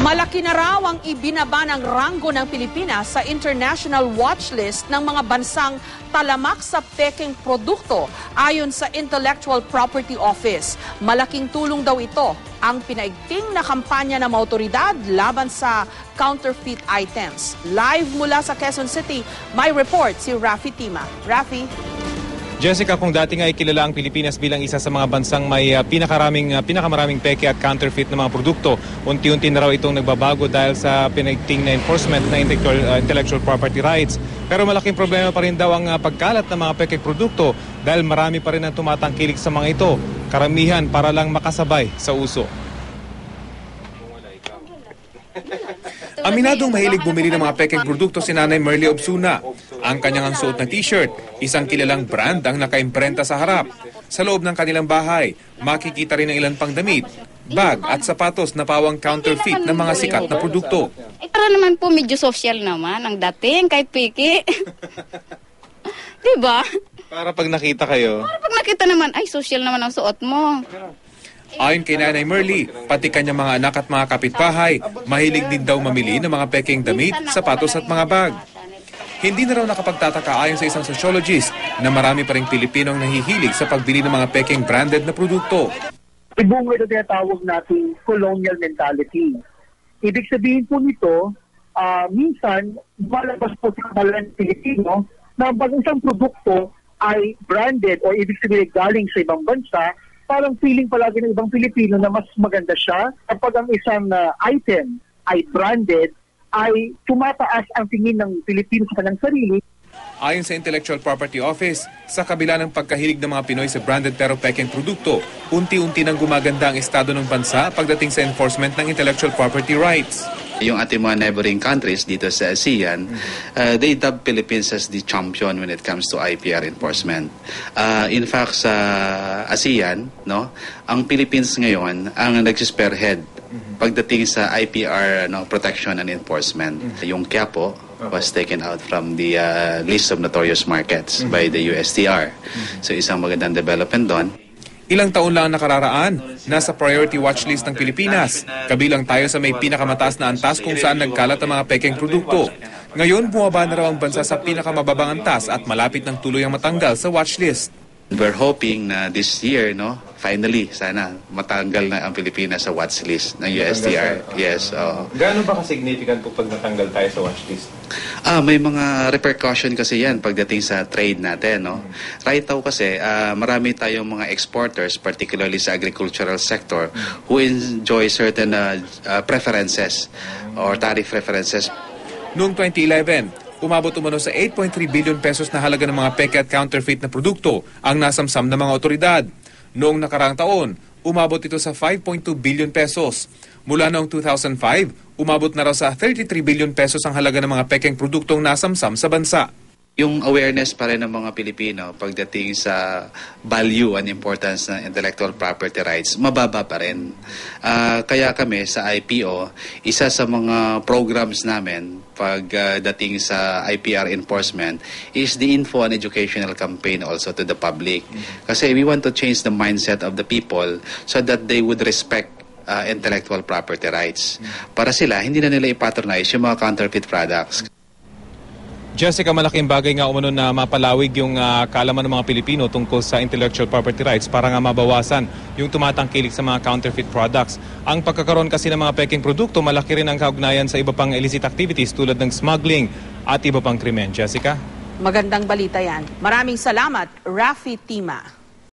Malaki na raw ang ibinaba ng ranggo ng Pilipinas sa international watch list ng mga bansang talamak sa pekeng produkto ayon sa Intellectual Property Office. Malaking tulong daw ito ang pinaigting na kampanya ng mga otoridad laban sa counterfeit items. Live mula sa Quezon City, may report si Rafi Tima. Rafi? Jessica, kung dati nga ay kilala ang Pilipinas bilang isa sa mga bansang may pinakamaraming peke at counterfeit na mga produkto, unti-unti na raw itong nagbabago dahil sa pinaigting na enforcement na intellectual property rights. Pero malaking problema pa rin daw ang pagkalat ng mga peke produkto dahil marami pa rin ang tumatangkilik sa mga ito, karamihan para lang makasabay sa uso. Aminadong mahilig bumili ng mga pekeng produkto si Nanay Merly Obsuna. Ang kanyang suot na t-shirt, isang kilalang brand ang nakaimprenta sa harap. Sa loob ng kanilang bahay, makikita rin ang ilan pang damit, bag at sapatos na pawang counterfeit ng mga sikat na produkto. Para naman po medyo social naman ang dating kahit peke. Diba? Para pag nakita kayo. Para pag nakita naman, ay social naman ang suot mo. Ayon kay Nanay Merly, pati kanyang mga anak at mga kapitbahay, mahilig din daw mamili ng mga pekeng damit, sapatos at mga bag. Hindi na raw nakapagtataka ayon sa isang sociologist na marami pa ring Pilipinong nahihilig sa pagbili ng mga pekeng branded na produkto. Ibunga ito tinatawag nating colonial mentality. Ibig sabihin po nito, minsan, malabas po sa kamalan ng Pilipino na pag isang produkto ay branded o ibig sabihin galing sa ibang bansa, parang feeling palagi ng ibang Pilipino na mas maganda siya. Kapag ang isang item ay branded, ay tumataas ang tingin ng Pilipino sa kanilang sarili. Ayon sa Intellectual Property Office, sa kabila ng pagkahilig ng mga Pinoy sa branded pero pekeng produkto, unti-unti nang gumaganda ang estado ng bansa pagdating sa enforcement ng intellectual property rights. Yung ating mga neighboring countries dito sa ASEAN, they dub Philippines as the champion when it comes to IPR enforcement. In fact, sa ASEAN, no, ang Philippines ngayon ang nagsispearhead pagdating sa IPR protection and enforcement. Yung Quiapo was taken out from the list of notorious markets by the USTR. So isang magandang development doon. Ilang taon lang nakararaan, nasa priority watch list ng Pilipinas. Kabilang tayo sa may pinakamataas na antas kung saan nagkalat ang mga pekeng produkto. Ngayon, bumaba na raw ang bansa sa pinakamababang antas at malapit ng tuluyang matanggal sa watch list. We're hoping na this year, no, finally, sana matanggal na ang Pilipinas sa watch list ng USTR. Yes. Gaano ba ka-significant po pag natanggal tayo sa watch list? May mga repercussion kasi yan pagdating sa trade natin, no. Right now kasi marami tayong mga exporters, particularly sa agricultural sector, who enjoy certain preferences or tariff preferences. Noong 2011, umabot umano sa 8.3 billion pesos na halaga ng mga peke at counterfeit na produkto ang nasamsam ng mga otoridad. Noong nakaraang taon, umabot ito sa 5.2 billion pesos. Mula noong 2005, umabot na raw sa 33 billion pesos ang halaga ng mga pekeng produktong nasamsam sa bansa. Yung awareness pa rin ng mga Pilipino pagdating sa value and importance ng intellectual property rights, mababa pa rin. Kaya kami sa IPO, isa sa mga programs namin pagdating sa IPR enforcement is the info and educational campaign also to the public. Kasi we want to change the mindset of the people so that they would respect intellectual property rights. Para sila, hindi na nila ipatronize yung mga counterfeit products. Jessica, malaking bagay nga umano na mapalawig yung kaalaman ng mga Pilipino tungkol sa intellectual property rights para nga mabawasan yung tumatangkilik sa mga counterfeit products. Ang pagkakaroon kasi ng mga peking produkto, malaki rin ang kaugnayan sa iba pang illicit activities tulad ng smuggling at iba pang krimen. Jessica? Magandang balita yan. Maraming salamat, Rafi Tima.